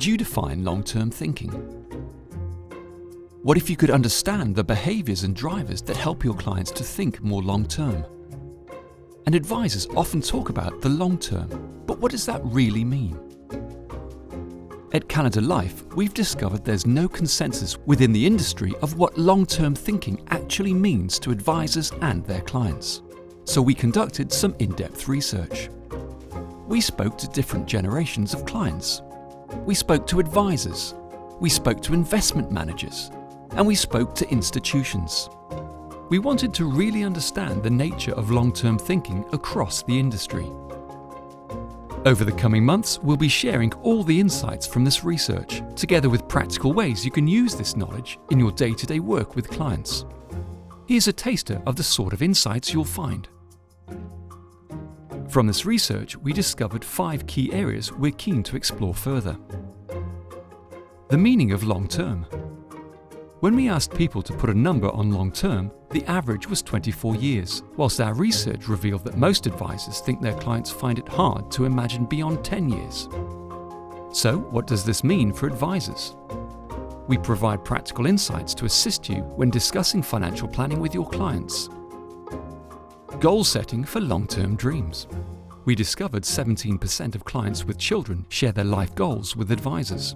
you define long-term thinking? What if you could understand the behaviors and drivers that help your clients to think more long-term? And advisors often talk about the long term, but what does that really mean? At Canada Life, we've discovered there's no consensus within the industry of what long-term thinking actually means to advisors and their clients. So we conducted some in-depth research. We spoke to different generations of clients. We spoke to advisors. We spoke to investment managers. And we spoke to institutions. We wanted to really understand the nature of long-term thinking across the industry. Over the coming months, we'll be sharing all the insights from this research, together with practical ways you can use this knowledge in your day-to-day work with clients. Here's a taster of the sort of insights you'll find. From this research, we discovered 5 key areas we're keen to explore further. The meaning of long-term. When we asked people to put a number on long-term, the average was 24 years, whilst our research revealed that most advisors think their clients find it hard to imagine beyond 10 years. So, what does this mean for advisors? We provide practical insights to assist you when discussing financial planning with your clients. Goal setting for long-term dreams. We discovered 17% of clients with children share their life goals with advisors.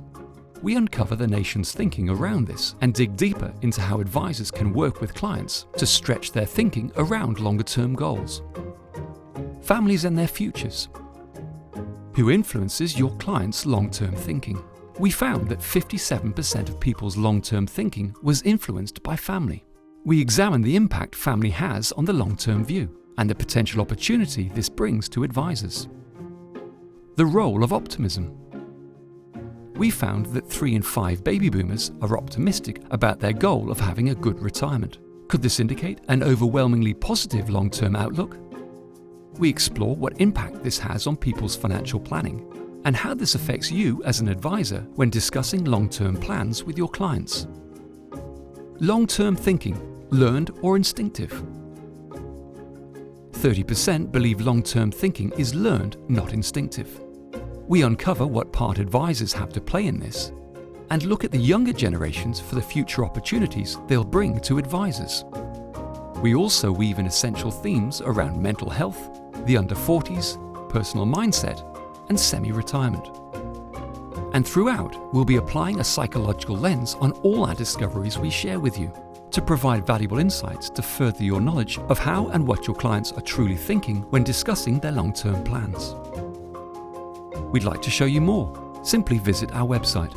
We uncover the nation's thinking around this and dig deeper into how advisors can work with clients to stretch their thinking around longer-term goals. Families and their futures. Who influences your clients' long-term thinking? We found that 57% of people's long-term thinking was influenced by family. We examined the impact family has on the long-term view and the potential opportunity this brings to advisors. The role of optimism. We found that 3 in 5 baby boomers are optimistic about their goal of having a good retirement. Could this indicate an overwhelmingly positive long-term outlook? We explore what impact this has on people's financial planning and how this affects you as an advisor when discussing long-term plans with your clients. Long-term thinking, learned or instinctive? 30% believe long-term thinking is learned, not instinctive. We uncover what part advisors have to play in this and look at the younger generations for the future opportunities they'll bring to advisors. We also weave in essential themes around mental health, the under 40s, personal mindset, and semi-retirement. And throughout, we'll be applying a psychological lens on all our discoveries we share with you to provide valuable insights to further your knowledge of how and what your clients are truly thinking when discussing their long-term plans. We'd like to show you more. Simply visit our website.